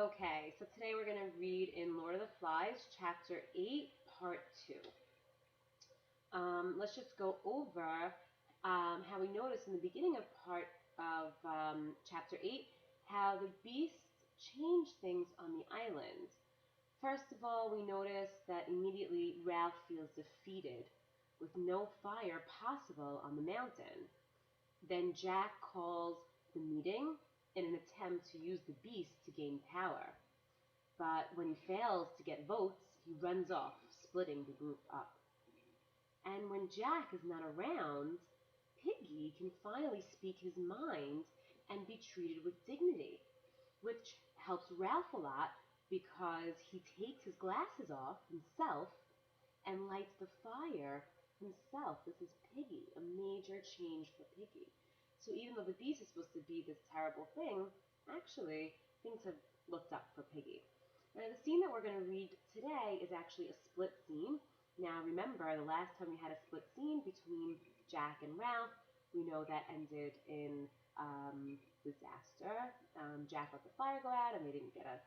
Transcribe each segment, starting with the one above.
Okay, so today we're going to read in Lord of the Flies, Chapter 8, Part 2. Let's just go over how we noticed in the beginning of part of Chapter 8 how the beasts change things on the island. First of all, we notice that immediately Ralph feels defeated, with no fire possible on the mountain. Then Jack calls the meeting in an attempt to use the beast to gain power. But when he fails to get votes, he runs off, splitting the group up. And when Jack is not around, Piggy can finally speak his mind and be treated with dignity, which helps Ralph a lot because he takes his glasses off himself and lights the fire himself. This is Piggy, a major change for Piggy. So even though the beast is supposed to be this terrible thing, actually things have looked up for Piggy. Now the scene that we're going to read today is actually a split scene. Now remember, the last time we had a split scene between Jack and Ralph, we know that ended in disaster. Jack let the fire go out and they didn't get a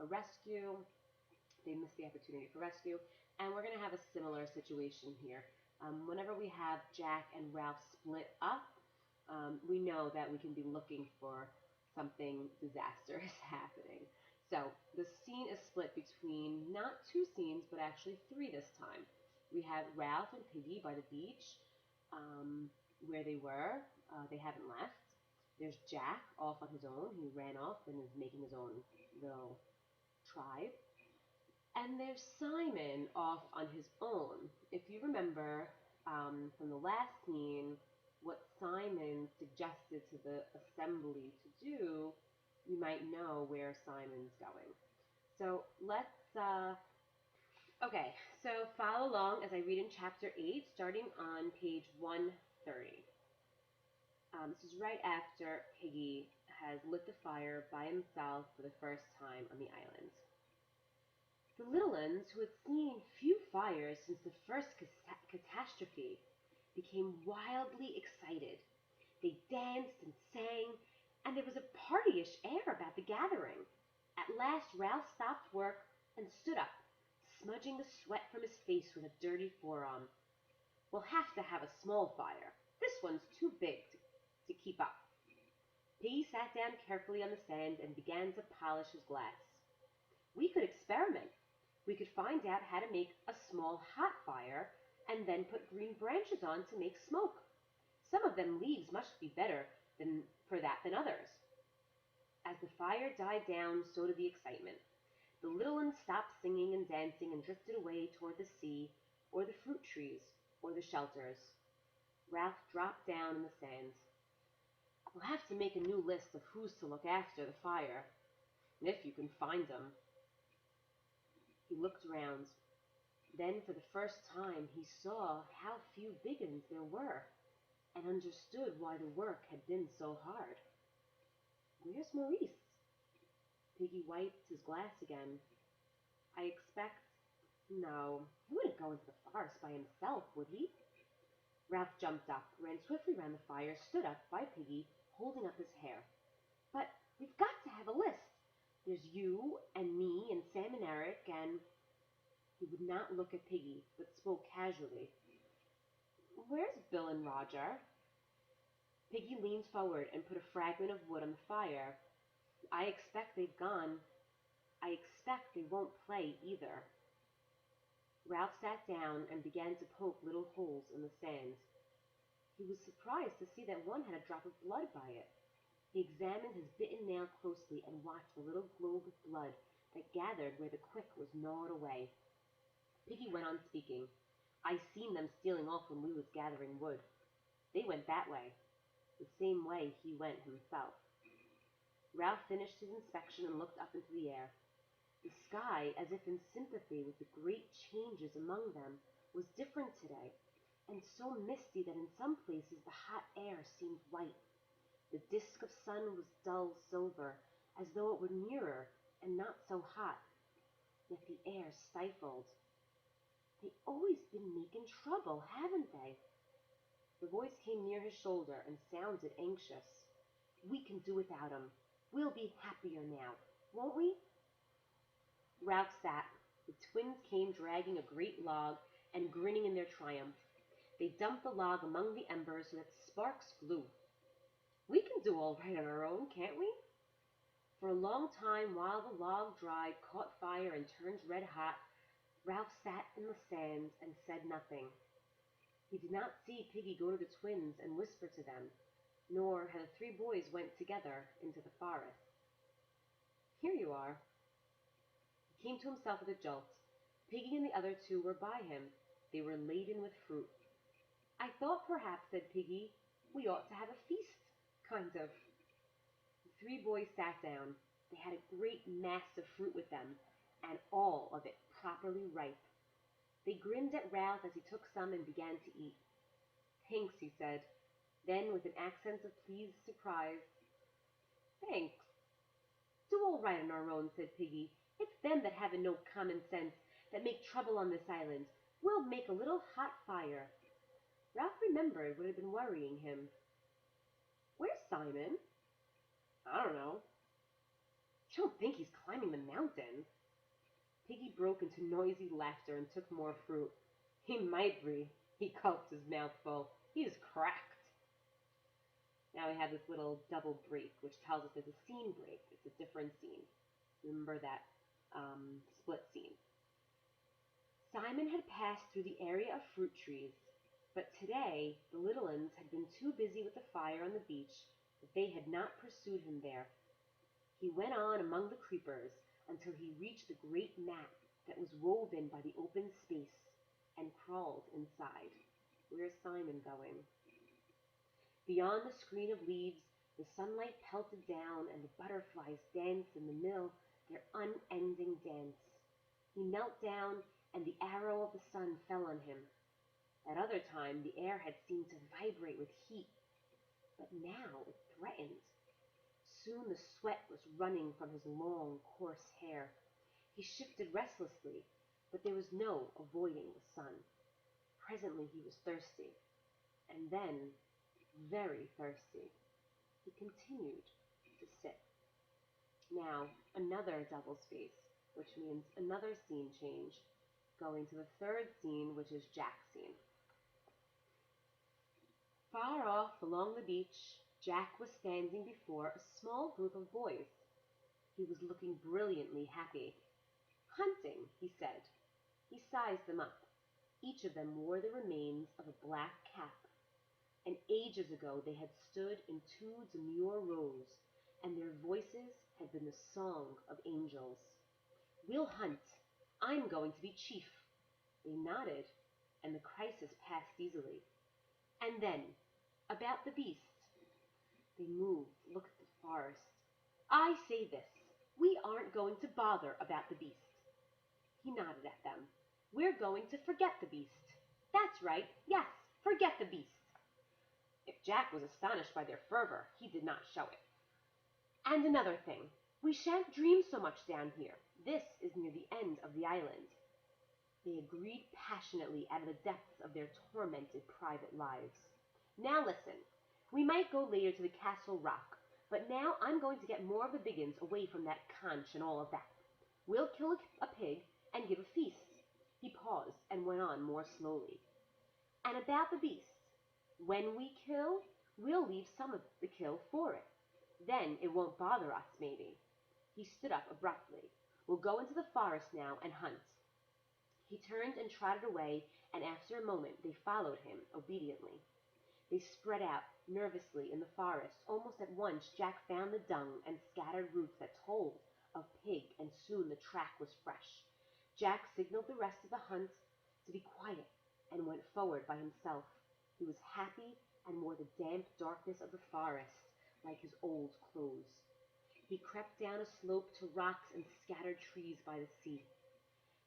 rescue. They missed the opportunity for rescue. And we're going to have a similar situation here. Whenever we have Jack and Ralph split up, we know that we can be looking for something disastrous happening. So the scene is split between not two scenes, but actually three this time. We have Ralph and Piggy by the beach, where they were. They haven't left. There's Jack off on his own. He ran off and is making his own little tribe. And there's Simon off on his own. If you remember from the last scene, what Simon suggested to the assembly to do, you might know where Simon's going. So let's, okay, so follow along as I read in Chapter 8, starting on page 130. This is right after Piggy has lit the fire by himself for the first time on the island. The little ones, who had seen few fires since the first catastrophe, became wildly excited. They danced and sang, and there was a partyish air about the gathering. At last Ralph stopped work and stood up, smudging the sweat from his face with a dirty forearm. "We'll have to have a small fire. This one's too big to keep up." Piggy sat down carefully on the sand and began to polish his glass. "We could experiment. We could find out how to make a small hot fire and then put green branches on to make smoke. Some of them leaves must be better for that than others." As the fire died down, so did the excitement. The little ones stopped singing and dancing and drifted away toward the sea, or the fruit trees, or the shelters. Ralph dropped down in the sand. "We'll have to make a new list of who's to look after the fire, if you can find 'em." He looked around. Then for the first time he saw how few big uns there were, and understood why the work had been so hard. "Where's Maurice?" Piggy wiped his glass again. "I expect... No, he wouldn't go into the forest by himself, would he?" Ralph jumped up, ran swiftly round the fire, stood up by Piggy, holding up his hair. "But we've got to have a list. There's you and me and Sam and Eric and..." He would not look at Piggy, but spoke casually. "Where's Bill and Roger?" Piggy leaned forward and put a fragment of wood on the fire. "I expect they've gone. I expect they won't play either." Ralph sat down and began to poke little holes in the sand. He was surprised to see that one had a drop of blood by it. He examined his bitten nail closely and watched the little globe of blood that gathered where the quick was gnawed away. Piggy went on speaking. "I seen them stealing off when we was gathering wood. They went that way, the same way he went himself." Ralph finished his inspection and looked up into the air. The sky, as if in sympathy with the great changes among them, was different today, and so misty that in some places the hot air seemed white. The disk of sun was dull silver, as though it were nearer and not so hot. Yet the air stifled. "They always been making trouble, haven't they?" The voice came near his shoulder and sounded anxious. "We can do without 'em. We'll be happier now, won't we?" Ralph sat. The twins came dragging a great log and grinning in their triumph. They dumped the log among the embers so that sparks flew. "We can do all right on our own, can't we?" For a long time, while the log dried, caught fire, and turned red hot, Ralph sat in the sand and said nothing. He did not see Piggy go to the twins and whisper to them, nor how the three boys went together into the forest. "Here you are." He came to himself with a jolt. Piggy and the other two were by him. They were laden with fruit. "I thought perhaps," said Piggy, "we ought to have a feast, kind of." The three boys sat down. They had a great mass of fruit with them, and all of it properly ripe. They grinned at Ralph as he took some and began to eat. "Thanks," he said. Then, with an accent of pleased surprise, "Thanks. Do all right on our own," said Piggy. "It's them that haven't no common sense that make trouble on this island. We'll make a little hot fire." Ralph remembered what had been worrying him. "Where's Simon?" "I don't know." "You don't think he's climbing the mountain?" Piggy broke into noisy laughter and took more fruit. "He might be." He gulped his mouth full. "He's cracked." Now we have this little double break, which tells us there's a scene break. It's a different scene. Remember that split scene. Simon had passed through the area of fruit trees, but today the little uns had been too busy with the fire on the beach that they had not pursued him there. He went on among the creepers until he reached the great mat that was woven by the open space, and crawled inside. Where's Simon going? Beyond the screen of leaves, the sunlight pelted down, and the butterflies danced in the mill their unending dance. He knelt down, and the arrow of the sun fell on him. At other time the air had seemed to vibrate with heat, but now it threatened. Soon the sweat was running from his long, coarse hair. He shifted restlessly, but there was no avoiding the sun. Presently he was thirsty, and then very thirsty. He continued to sit. Now another double space, which means another scene change, going to the third scene, which is Jack's scene. Far off along the beach, Jack was standing before a small group of boys. He was looking brilliantly happy. "Hunting," he said. He sized them up. Each of them wore the remains of a black cap, and ages ago they had stood in two demure rows, and their voices had been the song of angels. "We'll hunt. I'm going to be chief." They nodded, and the crisis passed easily. "And then, about the beast." They moved, looked at the forest. "I say this. We aren't going to bother about the beast." He nodded at them. "We're going to forget the beast." "That's right. Yes, forget the beast." If Jack was astonished by their fervor, he did not show it. "And another thing. We shan't dream so much down here. This is near the end of the island." They agreed passionately out of the depths of their tormented private lives. "Now listen. We might go later to the Castle Rock, but now I'm going to get more of the Biggins away from that conch and all of that. We'll kill a pig and give a feast." He paused and went on more slowly. "And about the beast. When we kill, we'll leave some of the kill for it. Then it won't bother us, maybe." He stood up abruptly. "We'll go into the forest now and hunt." He turned and trotted away, and after a moment they followed him obediently. They spread out nervously in the forest. Almost at once Jack found the dung and scattered roots that told of pig, and soon the track was fresh. Jack signaled the rest of the hunt to be quiet and went forward by himself. He was happy and wore the damp darkness of the forest like his old clothes. He crept down a slope to rocks and scattered trees by the sea.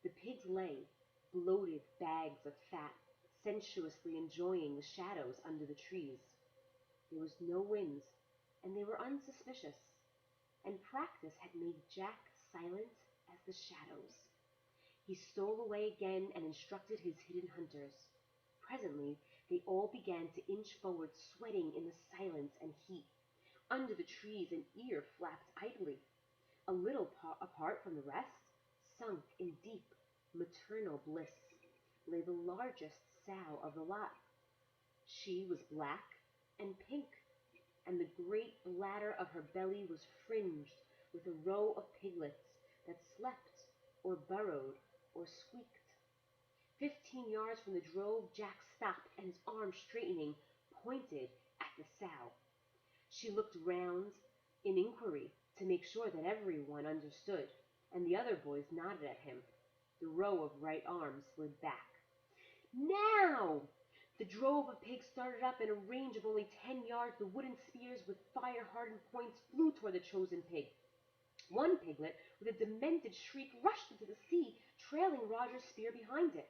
The pigs lay, bloated bags of fat, sensuously enjoying the shadows under the trees. There was no wind, and they were unsuspicious, and practice had made Jack silent as the shadows. He stole away again and instructed his hidden hunters. Presently they all began to inch forward, sweating in the silence and heat. Under the trees an ear flapped idly. A little apart from the rest, sunk in deep, maternal bliss, lay the largest sow of the lot. She was black and pink, and the great bladder of her belly was fringed with a row of piglets that slept or burrowed or squeaked. 15 yards from the drove, Jack stopped, and his arm straightening, pointed at the sow. She looked round in inquiry to make sure that everyone understood, and the other boys nodded at him. The row of right arms slid back. Now! The drove of pigs started up in a range of only 10 yards. The wooden spears with fire-hardened points flew toward the chosen pig. One piglet, with a demented shriek, rushed into the sea, trailing Roger's spear behind it.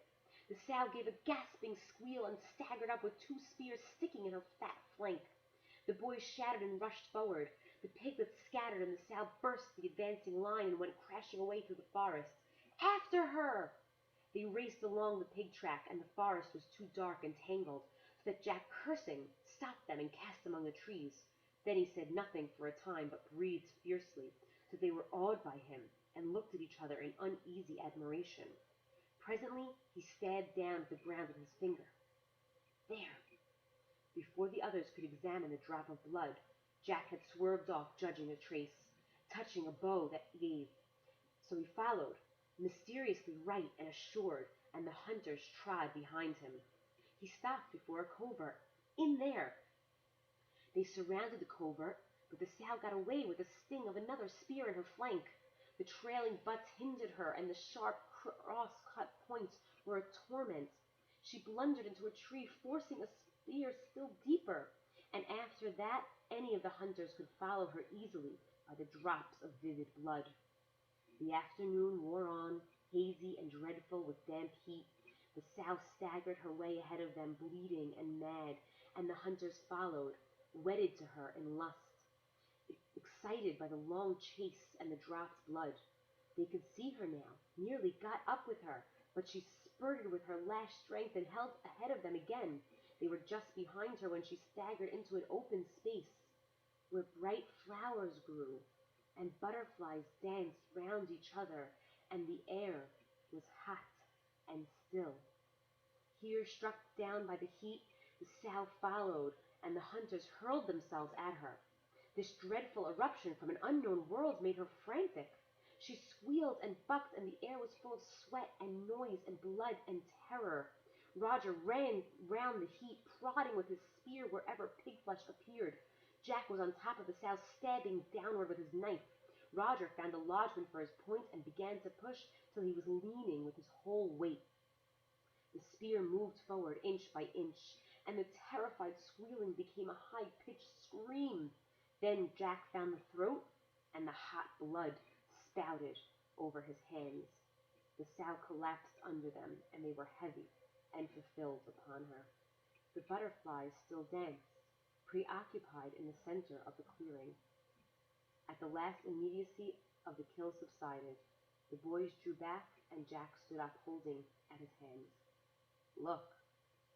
The sow gave a gasping squeal and staggered up with 2 spears sticking in her fat flank. The boys shouted and rushed forward. The piglets scattered, and the sow burst the advancing line and went crashing away through the forest. After her! They raced along the pig track, and the forest was too dark and tangled, so that Jack, cursing, stopped them and cast among the trees. Then he said nothing for a time, but breathed fiercely, so they were awed by him, and looked at each other in uneasy admiration. Presently he stabbed down at the ground with his finger. There! Before the others could examine the drop of blood, Jack had swerved off, judging a trace, touching a bow that gave. So he followed, mysteriously right and assured, and the hunters trod behind him. He stopped before a covert. In there! They surrounded the covert, but the sow got away with the sting of another spear in her flank. The trailing butts hindered her, and the sharp, cross-cut points were a torment. She blundered into a tree, forcing a spear still deeper, and after that any of the hunters could follow her easily by the drops of vivid blood. The afternoon wore on, hazy and dreadful with damp heat. The sow staggered her way ahead of them, bleeding and mad, and the hunters followed, wedded to her in lust, excited by the long chase and the dropped blood. They could see her now, nearly got up with her, but she spurted with her lashed strength and held ahead of them again. They were just behind her when she staggered into an open space where bright flowers grew, and butterflies danced round each other, and the air was hot and still. Here, struck down by the heat, the sow followed, and the hunters hurled themselves at her. This dreadful eruption from an unknown world made her frantic. She squealed and bucked, and the air was full of sweat and noise and blood and terror. Roger ran round the heap, prodding with his spear wherever pig flesh appeared. Jack was on top of the sow, stabbing downward with his knife. Roger found a lodgment for his point and began to push till he was leaning with his whole weight. The spear moved forward inch by inch, and the terrified squealing became a high-pitched scream. Then Jack found the throat, and the hot blood spouted over his hands. The sow collapsed under them, and they were heavy and fulfilled upon her. The butterflies still danced, preoccupied in the center of the clearing. At the last immediacy of the kill subsided, the boys drew back, and Jack stood up, holding at his hands. Look!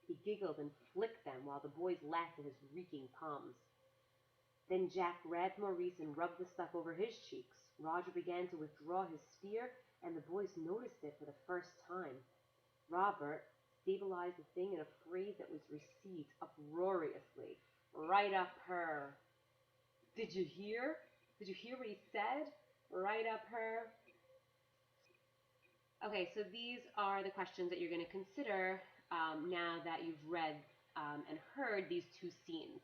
He giggled and flicked them, while the boys laughed at his reeking palms. Then Jack grabbed Maurice and rubbed the stuff over his cheeks. Roger began to withdraw his spear, and the boys noticed it for the first time. Robert stabilized the thing in a phrase that was received uproariously. Right up her. Did you hear? Did you hear what he said? Right up her. Okay, so these are the questions that you're going to consider now that you've read and heard these two scenes.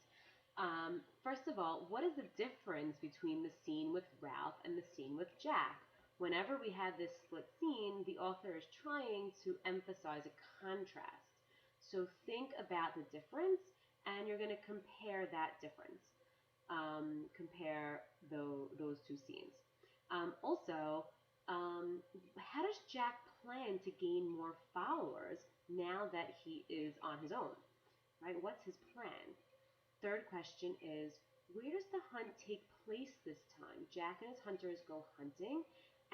First of all, what is the difference between the scene with Ralph and the scene with Jack? Whenever we have this split scene, the author is trying to emphasize a contrast. So think about the difference, and you're going to compare that difference. Compare those two scenes. Also, how does Jack plan to gain more followers now that he is on his own? Right? What's his plan? Third question is, where does the hunt take place this time? Jack and his hunters go hunting,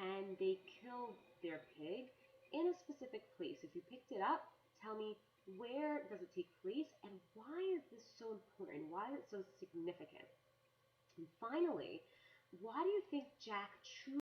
and they kill their pig in a specific place. If you picked it up, tell me, where does it take place, and why is this so important? Why is it so significant? And finally, why do you think Jack truly